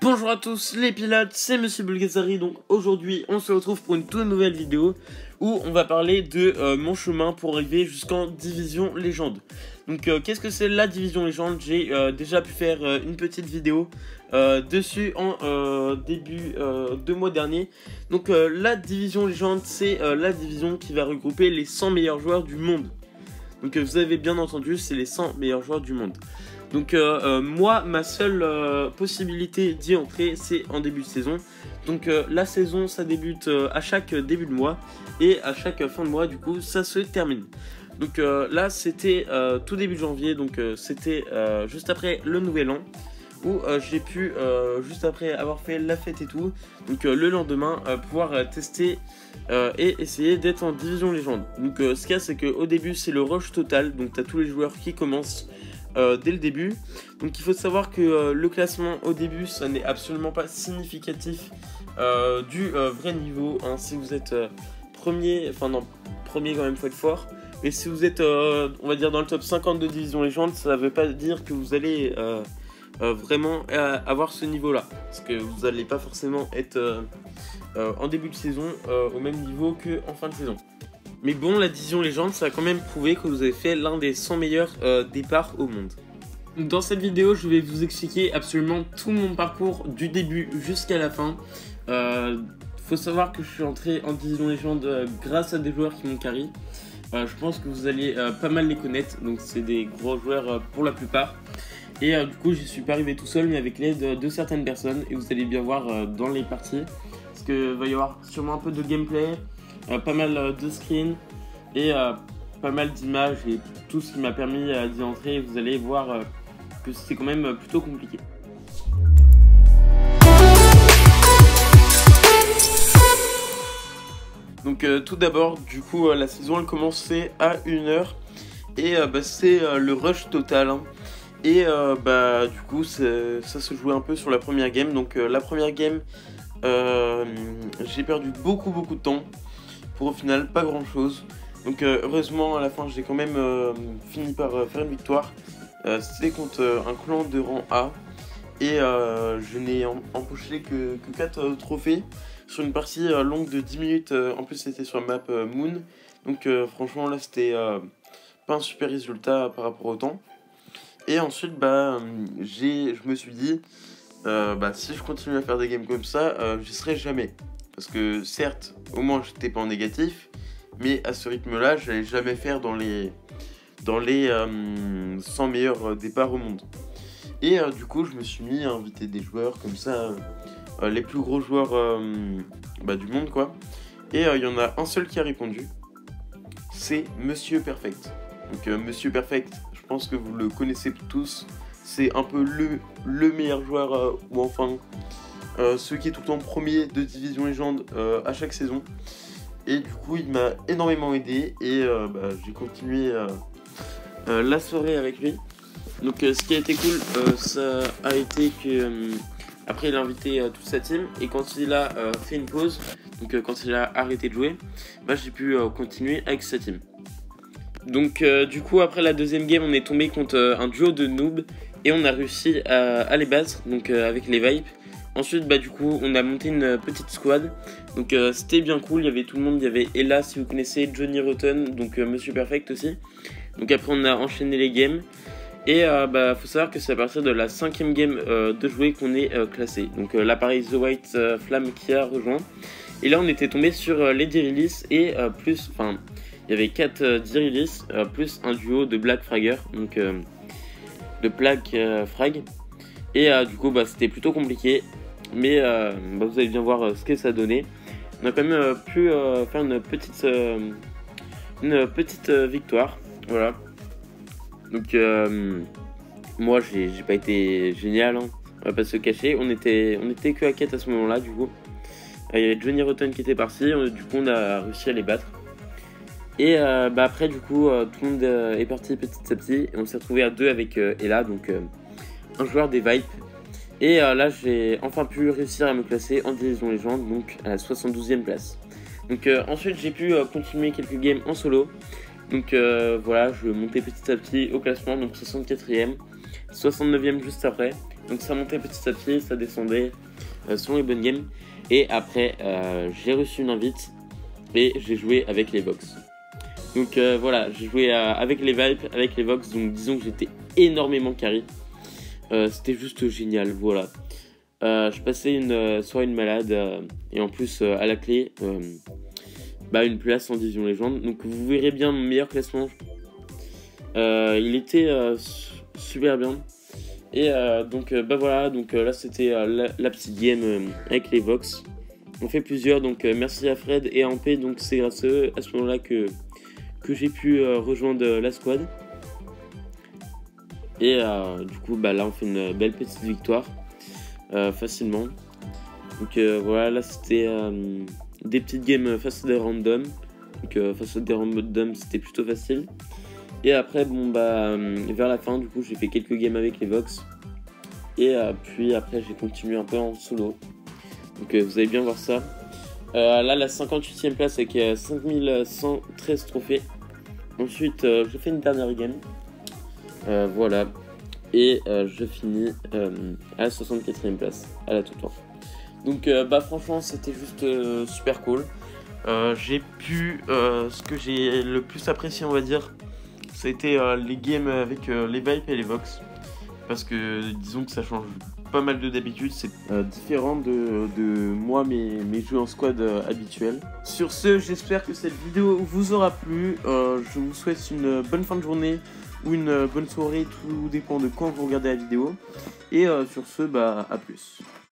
Bonjour à tous les pilotes, c'est Monsieur Bulgasari. Donc aujourd'hui on se retrouve pour une toute nouvelle vidéo où on va parler de mon chemin pour arriver jusqu'en division légende. Donc qu'est-ce que c'est la division légende? J'ai déjà pu faire une petite vidéo dessus en début de mois dernier. Donc la division légende, c'est la division qui va regrouper les 100 meilleurs joueurs du monde. Donc vous avez bien entendu, c'est les 100 meilleurs joueurs du monde. Donc moi, ma seule possibilité d'y entrer, c'est en début de saison. Donc la saison, ça débute à chaque début de mois et à chaque fin de mois, du coup, ça se termine. Donc là, c'était tout début de janvier, donc c'était juste après le nouvel an, où j'ai pu, juste après avoir fait la fête et tout, donc le lendemain, pouvoir tester et essayer d'être en division légende. Donc ce qu'il y a, c'est qu'au début, c'est le rush total, donc tu as tous les joueurs qui commencent dès le début. Donc il faut savoir que le classement au début, ça n'est absolument pas significatif du vrai niveau, hein. Si vous êtes premier, enfin non, premier quand même, faut être fort. Mais si vous êtes, on va dire, dans le top 50 de division légende, ça ne veut pas dire que vous allez vraiment avoir ce niveau-là. Parce que vous n'allez pas forcément être en début de saison au même niveau qu'en fin de saison. Mais bon, la division légende, ça a quand même prouvé que vous avez fait l'un des 100 meilleurs départs au monde. Donc dans cette vidéo, je vais vous expliquer absolument tout mon parcours du début jusqu'à la fin. Faut savoir que je suis entré en division légende grâce à des joueurs qui m'ont carry. Je pense que vous allez pas mal les connaître, donc c'est des gros joueurs pour la plupart. Et du coup, j'y suis pas arrivé tout seul, mais avec l'aide de certaines personnes. Et vous allez bien voir dans les parties, parce qu'il va y avoir sûrement un peu de gameplay, pas mal de screens et pas mal d'images et tout ce qui m'a permis d'y entrer. Vous allez voir que c'est quand même plutôt compliqué. Donc tout d'abord, du coup, la saison elle commençait à 1h et c'est le rush total, hein. Et du coup, ça se jouait un peu sur la première game. Donc la première game, j'ai perdu beaucoup de temps pour au final pas grand chose. Donc heureusement à la fin j'ai quand même fini par faire une victoire. C'était contre un clan de rang A et je n'ai empoché que 4 trophées sur une partie longue de 10 minutes. En plus c'était sur la map Moon. Donc franchement là c'était pas un super résultat par rapport au temps. Et ensuite je me suis dit si je continue à faire des games comme ça, j'y serai jamais. Parce que certes, au moins j'étais pas en négatif, mais à ce rythme-là, je n'allais jamais faire dans les 100 meilleurs départs au monde. Et du coup, je me suis mis à inviter des joueurs comme ça, les plus gros joueurs du monde, quoi. Et il y en a un seul qui a répondu, c'est Monsieur Perfect. Donc Monsieur Perfect, je pense que vous le connaissez tous, c'est un peu le meilleur joueur, ou enfin... celui qui est tout le temps premier de division légende à chaque saison. Et du coup il m'a énormément aidé et j'ai continué la soirée avec lui. Donc ce qui a été cool, ça a été que après il a invité toute sa team et quand il a fait une pause, donc quand il a arrêté de jouer, j'ai pu continuer avec sa team. Donc du coup après la deuxième game on est tombé contre un duo de noobs et on a réussi à les battre, donc avec les vibes. Ensuite, du coup, on a monté une petite squad. Donc, c'était bien cool. Il y avait tout le monde. Il y avait Ella, si vous connaissez, Johnny Rotten, donc Monsieur Perfect aussi. Donc, après, on a enchaîné les games. Et faut savoir que c'est à partir de la 5e game de jouer qu'on est classé. Donc, là, pareil, The White Flamme qui a rejoint. Et là, on était tombé sur les Dirilis et plus. Enfin, il y avait 4 Dirilis plus un duo de Black Fragger. Donc, de Black Frag. Et du coup, c'était plutôt compliqué. Mais vous allez bien voir ce que ça donnait. On a quand même pu faire une petite victoire. Voilà. Donc moi j'ai pas été génial, hein. On va pas se cacher. On était que à 4 à ce moment là du coup. Il y avait Johnny Rotten qui était parti. Du coup on a réussi à les battre. Et après du coup tout le monde est parti petit à petit. Et on s'est retrouvé à 2 avec Ella, donc un joueur des Vipes. Et là j'ai enfin pu réussir à me classer en division légende, donc à la 72e place. Donc ensuite j'ai pu continuer quelques games en solo. Donc voilà, je montais petit à petit au classement, donc 64e, 69e juste après. Donc ça montait petit à petit, ça descendait selon les bonnes games. Et après, j'ai reçu une invite et j'ai joué avec les Vox. Donc voilà, j'ai joué avec les Vipes, avec les Vox, donc disons que j'étais énormément carry. C'était juste génial, voilà. Je passais une soirée de malade et en plus à la clé, une place en division légende. Donc vous verrez bien mon meilleur classement. Il était super bien. Et donc voilà, donc là c'était la petite game avec les Vox. On fait plusieurs, donc merci à Fred et à Ampé, donc c'est grâce à eux à ce moment là que j'ai pu rejoindre la squad. Et du coup là on fait une belle petite victoire facilement. Donc voilà, là c'était des petites games face à des randoms. Donc face à des randoms c'était plutôt facile. Et après vers la fin du coup j'ai fait quelques games avec les Vox. Et puis après j'ai continué un peu en solo. Donc vous allez bien voir ça. Là la 58e place avec 5113 trophées. Ensuite je fais une dernière game. Voilà. Et je finis à la 64e place, à la toute fin. Donc franchement c'était juste super cool. J'ai pu, ce que j'ai le plus apprécié on va dire, ça a été les games avec les Vipes et les Vox. Parce que disons que ça change pas mal de d'habitude, c'est différent de moi mes jeux en squad habituels. Sur ce, j'espère que cette vidéo vous aura plu. Je vous souhaite une bonne fin de journée ou une bonne soirée, tout dépend de quand vous regardez la vidéo. Et sur ce, à plus.